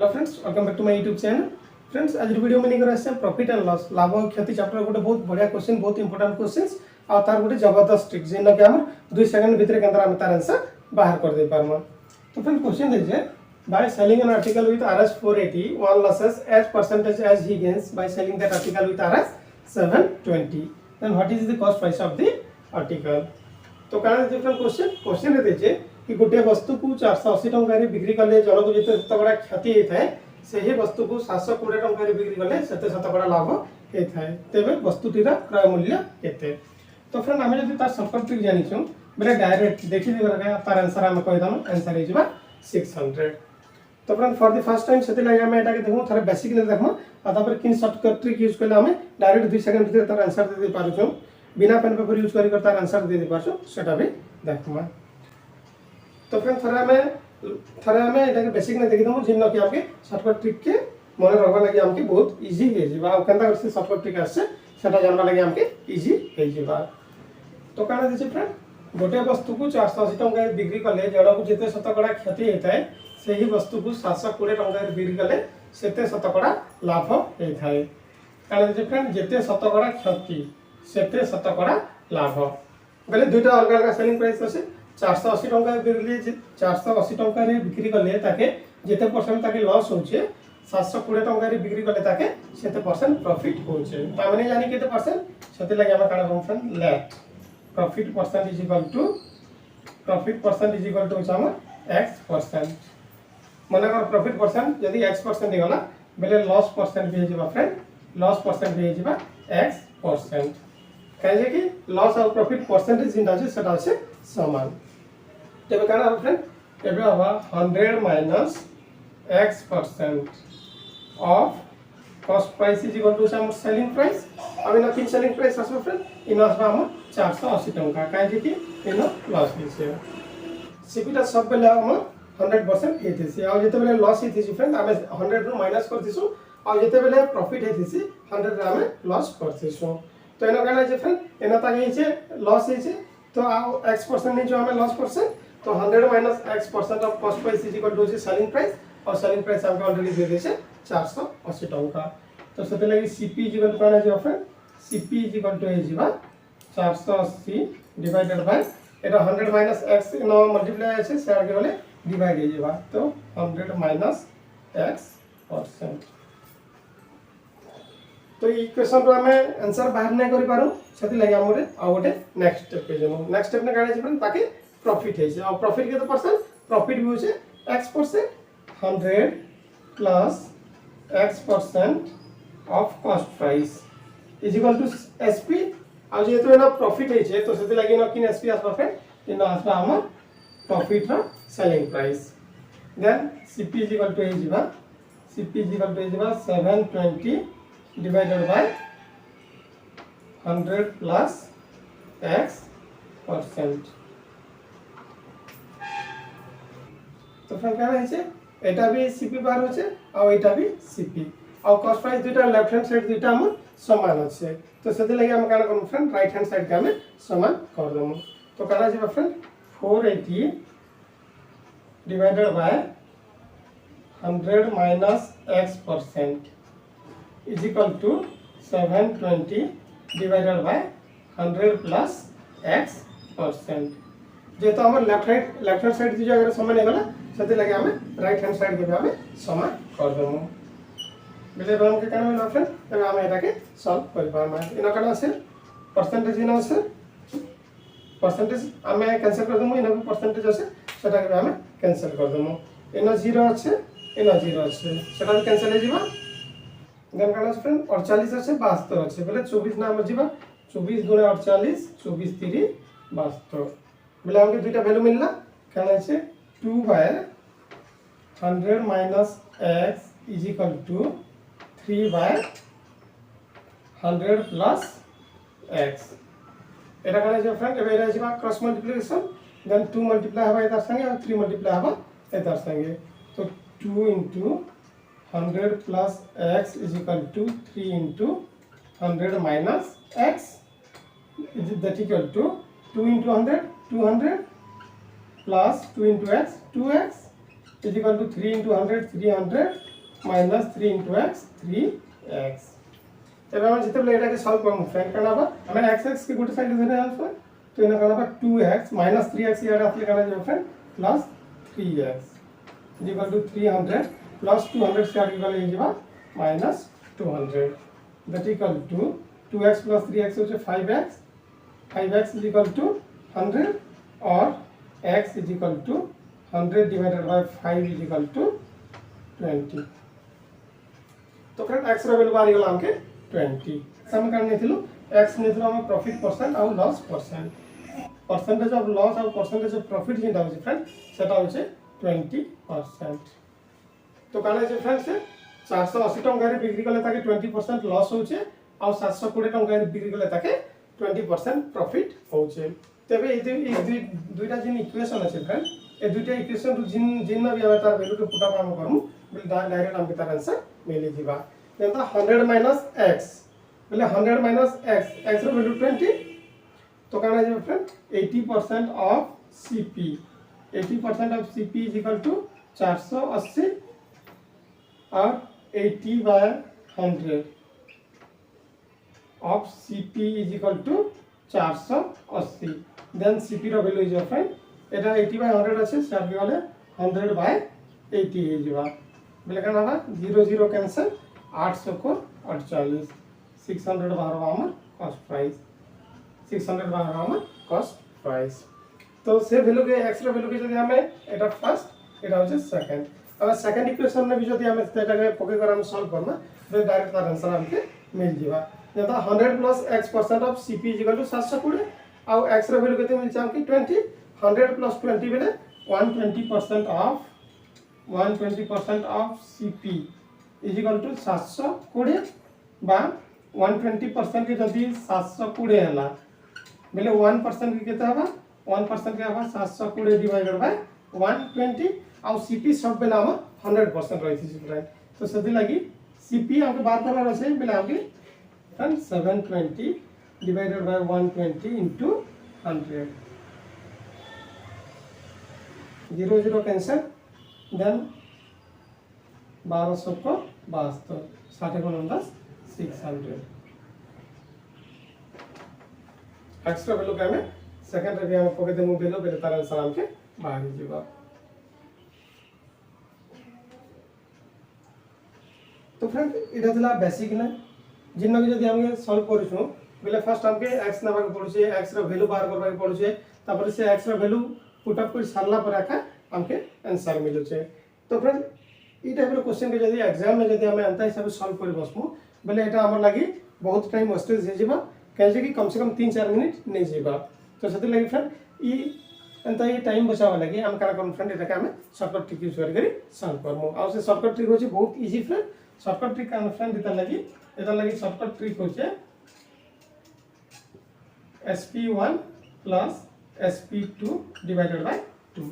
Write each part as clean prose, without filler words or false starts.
Hello friends, welcome back to my YouTube channel. Friends, आज video में लेकर आसे प्रॉफिट एंड लॉस लाभ और क्षति चैप्टर गोटे बहुत बढ़िया क्वेश्चन, बहुत इंपोर्टेंट क्वेश्चंस आ तार गोटे जबरदस्त ट्रिक जेन कि हम 2 सेकंड भीतर केंद्र हम तार आंसर बाहर कर दे पारमा। तो friend question they by selling an article with RS 480 one losses as percentage as he gains by selling that article with RS 720, then what is the cost price of the article। तो कारण friend question रे देजे कि गोटे वस्तु को 480 टंका रे बिक्री कले जनक जेते शतकड़ा क्षति हेथाय सेही वस्तु को 720 टंका रे बिक्री कले सेते शतकड़ा लाभ हेथाय। तेबे वस्तुटीर क्रय मूल्य केते। तो फ्रेंड आमे जदि तार शॉर्टकट ट्रिक जानि छु बेले डायरेक्ट देखि देबा तार आंसर हम कहि दम। आंसर हे जबा 600। तो friend for the first time सेते लागि हम एटा के देखु थरे बेसिक ने देखम आ तापर किन शॉर्टकट ट्रिक यूज करले हम डायरेक्ट 2 सेकंड भीतर तार आंसर दे दे पारु छु, बिना पेन पेपर यूज करी तार आंसर दे दे पारछु सेटा भी देखमा। तो फ्रेंड थरे हमें एटा के बेसिक ने देखि दमु जिन कि हमके शॉर्टकट ट्रिक के मन रहबा लागि हमके बहुत इजी हे जिबा आ केनता करसे शॉर्टकट ट्रिक आसे सेटा जानबा लागि हमके इजी हे जिबा। तो काना दिसे फ्रेंड गोटे वस्तु को 480 टंका बिक्री कले जण को जेते शतकड़ा क्षति हेताय सेही वस्तु को 720 टंका बिक्री कले सेते शतकड़ा लाभ हेथाय। काना दिसे फ्रेंड जेते शतकड़ा क्षति सेते शतकड़ा लाभ बेले दुईटा अलग अलग सेलिंग प्राइस আছে। 480 टंका बिक्री 480 टंका रे बिक्री कले ताके जेते परसेंट ताके लॉस होचे 720 टंका रे बिक्री कले ताके सेते परसेंट प्रॉफिट होचे। ता माने जानि केते परसेंट सेते लागि हम काना function let profit percent is equal to हम x%। माने अगर प्रॉफिट परसेंट यदि x% गला बेले लॉस परसेंट भी जेबा फ्रेंड लॉस परसेंट भी जेबा x%। कहे कि लॉस और प्रॉफिट परसेंटेज जिंदा छै सेटा छै समान। तबे काना फ्रेंड एबे हवा 100 minus x% of cost price is equal to हम सेलिंग प्राइस। अब इन तीन सेलिंग प्राइस आसबो फ्रेंड इन आसबा हम 480 टंका कहे कि इन लॉस हिसे सीपीटा सब बेले हम 100% हेथिसी आ जते बेले लॉस हेथिसी फ्रेंड हम 100 रो माइनस करथिसु आ जते बेले प्रॉफिट हेथिसी 100 रे हम लॉस करथिसु। तो एनो कहना है फ्रेंड एनो ताके हिचे लॉस हिचे तो x% नहीं जो हमें लॉस परसेंट तो 100 minus x% of cost price is equal to selling price और सेलिंग प्राइस हमको ऑलरेडी दे देछे 480 टंका। तो सेते लागि CP इज इक्वल टू कहना है friend CP is equal to हे जिबा 480 divided by Etah 100 minus x no multiply है से के होले डिवाइड हे जिबा तो 100 माइनस x%। तो इक्वेशन रो हमें आंसर बाहर नै करि पारो सेति लागि हमरे आ गोटे नेक्स्ट स्टेप पे जेमो। नेक्स्ट स्टेप ने काढे फ्रेंड ताके प्रॉफिट हे छै और प्रॉफिट के तो परसेंट प्रॉफिट भी होचे x% 100 plus x% of cost price is equal to SP। आ जे तो एना प्रॉफिट हे छै तो सेति लागि न किन SP आसबा फ्रेंड इन आसबा हम प्रॉफिट रो selling price then CP is equal to हे जिबा CP इज इक्वल टू हे जिबा 720 divided by 100 plus x%। तो फ्रेंड क्या है एटा भी CP बार होचे और एटा भी CP और कॉस्ट प्राइस दुटा लेफ्ट हैंड साइड दुटा हम समान होचे तो सेते लागि हम काना करम फ्रेंड राइट हैंड साइड के हम समान कर दमु। तो काना जे friend 480 divided by 100 minus x% is equal to 720 divided by 100 plus x%। जे तो हमर लेफ्ट हैंड साइड जे अगर समान हे गला सेते लागि हम राइट हैंड साइड के हम समान कर दमु। बेले हम के काना में फ्रेंड तबे हम एटा के सॉल्व कर पामा। इना काना से परसेंटेज इना से परसेंटेज हम कैंसिल कर दमु इना परसेंटेज আছে সেটা के हम कैंसिल कर दमु। इना 0 আছে इना 0 আছে সেটা कैंसिल हे जिबा देन काना फ्रेंड 48 আছে 72 আছে बेले 24 ना हम जिबा 24 गुणे 48 24 3 72 बेले हमके दुईटा वैल्यू मिलला काना আছে 2 by 100 minus x is equal to 3 by 100 plus x। एटा काना আছে फ्रेंड एबे एरा जिबा क्रॉस मल्टीप्लिकेशन देन 2 मल्टीप्लाई हबा एतार संगे और 3 मल्टीप्लाई हबा एतार संगे तो 2 into 100 plus x is equal to 3 into 100 minus x is that equal to 2 into 100 200 plus 2 into x 2x is equal to 3 into 100 300 minus 3 into x 3x तब हम जिते एटा के सॉल्व करम फ्रेंड कना बा हमें x के गोटे साइड धरे आंसर तो इना कना बा 2x माइनस 3x यार आतले कना जो friend plus 3x equal to 300 plus 200 से आगे वाले जेबा minus 200 that equal to 2x plus 3x होचे 5x 5x is equal to 100 और x is equal to 100 divided by 5 is equal to 20 तो फ्रेंड x रो वैल्यू बारी गला हमके 20 सम करने थिलु x नेथरो हम प्रॉफिट परसेंट और loss percent percentage of loss और परसेंटेज ऑफ प्रॉफिट जेटा होचे फ्रेंड सेटा होचे 20% तो काना जे फ्रेंड से 480 टଙ୍କା रे बिक्री कले ताके 20% लॉस होचे और 720 टଙ୍କା रे बिक्री कले ताके 20% प्रॉफिट होचे तबे ए दुईटा जिन इक्वेशन আছে फ्रेंड ए दुईटा इक्वेशन रु जिन भी हम तार वैल्यू के पुट अप हम करमु बिल डायरेक्ट हम तार आंसर मिली दिबा जेंता 100 माइनस x बोले 100 माइनस x रो वैल्यू 20 तो काना जे friend 80% of cp 80% of cp is equal to 480 और 80 by 100 of cp is equal to 480 then cp रो वैल्यू इज फ्रेंड एटा 80 by 100 আছে से आगे वाले 100 by 80 हे जबा बोले काना बा 0 0 कैंसिल 800 को 48 600 बाहर हमर कॉस्ट प्राइस 600 बाहर हमर कॉस्ट प्राइस तो से वैल्यू के x रो वैल्यू के जदी हमें एटा फर्स्ट एटा होचे सेकंड अब सेकंड इक्वेशन में भी जदी हमें एटा के पके कर हम सॉल्व करना तो डायरेक्ट तार आंसर हमके मिल जीवा जेता 100 plus x% of cp is equal to 720 और x रो वैल्यू केते मिल जाम कि 20 100 प्लस 20 बेले 120% of cp is equal to 720 बा 120% के जदी 720 हला बेले 1% के केते हबा 1% के हबा 720 डिवाइडेड बाय 120 और cp सब बेला हम 100% रही थी फ्रेंड तो सदी लगी cp हमके बात करना रहे बेला हमके friend 720 divided by 120 into 100 0 0 cancel then 1200 को 72 60 को 10 600 एक्स्ट्रा वैल्यू का हमें सेकंड रे हम पके देमु बेलो बेले तार आंसर हमके बाहर जीवा तो फ्रेंड इटा थला बेसिक ना जिन भी जदी हम सॉल्व करिसु बेले फर्स्ट हमके x नबा के पड़ुछे x रो वैल्यू बाहर करबा के पड़ुछे तापर से x रो वैल्यू पुट अप कर सारला पर आका हमके आंसर मिलुछे तो फ्रेंड ई टाइप रो क्वेश्चन के जदी एग्जाम में जदी हमें अंता हिसाब सॉल्व करि बसमु बेले एटा हमर लागि बहुत टाइम वेस्टेज हे जिबा कैसे कि कम से कम 3-4 मिनट नहीं जीवा तो सती लगी फ्रेंड ई अंता ये टाइम बचावा लगी हम करा करम फ्रेंड एटा के हम शॉर्टकट ट्रिक यूज करी सॉल्व करमु आ से शॉर्टकट ट्रिक होची बहुत इजी फ्रेंड शॉर्टकट ट्रिक का फ्रेंड एटा लगी शॉर्टकट ट्रिक होचे sp1 plus sp2 divided by 2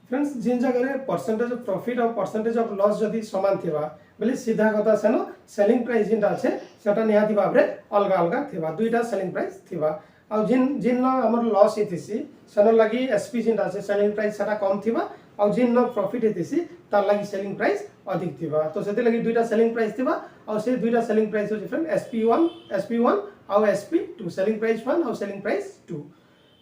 friends जिन जगह परसेंटेज ऑफ प्रॉफिट और परसेंटेज ऑफ लॉस जदी समान थिबा बोले सीधा कथा सेनो सेलिंग प्राइस जिनटा আছে সেটা নিহাতি ভাবে अलग अलग थिबा दुईटा सेलिंग प्राइस थिबा और जिन हमर लॉस हेतिसी सेनो लागि एसपी जिनटा আছে सेलिंग प्राइस सेटा कम थिबा और जिन प्रॉफिट हेतिसी तार लागि सेलिंग प्राइस अधिक थिबा तो सेते लागि दुईटा सेलिंग प्राइस थिबा और से दुईटा सेलिंग प्राइस हो फ्रेंड sp1 और sp2 सेलिंग प्राइस 1 और सेलिंग प्राइस 2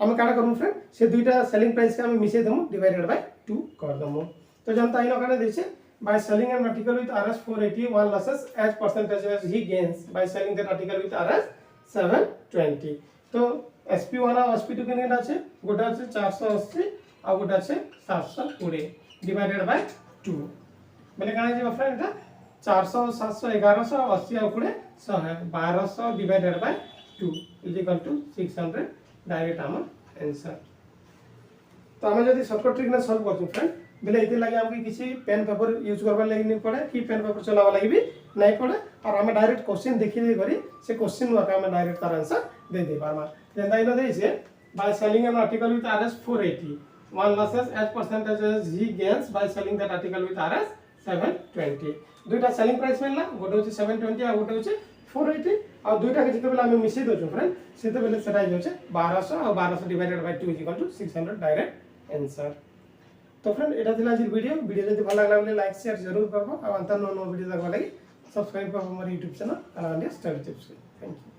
हम काटा करमु फ्रेंड से दुईटा सेलिंग प्राइस के हम मिसे देमु डिवाइडेड बाय 2 कर देमु तो जनता इनो काने देछे by selling an article with RS 480 one losses as percentage as he gains by selling that article with RS 720 तो sp1 और sp2 के नेट আছে গোটা আছে 480 और গোটা আছে 720 डिवाइडेड बाय 2 মানে কানে যে फ्रेंड এটা 400 700 1100 80 और 100 है 1200 divided by 2 is equal to 600 direct आमर आंसर तो हमें जदी शॉर्टकट ट्रिक ना सॉल्व करतु फ्रेंड बेले इते लागि हमके किसी पेन पेपर यूज करबा लागि नहीं पड़े कि पेन पेपर चलावा लागि भी नहीं पड़े और हमें डायरेक्ट क्वेश्चन देखि दे करी से क्वेश्चन वाका हमें डायरेक्ट तार आंसर दे दे पारमा जेंदा इनो दे छे by selling an article with RS 480 one losses as percentage as he gains by selling that article with RS 720 दुईटा सेलिंग प्राइस मिलला गोटे होचे 720 और गोटे होचे 480 और दुईटा के जते बेला हमें मिसे दोछु फ्रेंड सेते बेले सेटा होचे 1200 और 1200 डिवाइडेड बाय 2 600 डायरेक्ट आंसर तो फ्रेंड एटा थिला आज वीडियो जदि भल लागला बोले लाइक शेयर जरूर करबो आ अंतर नो वीडियो देखबा लागि सब्सक्राइब करबो हमर YouTube channel Analia study tips. Thank you.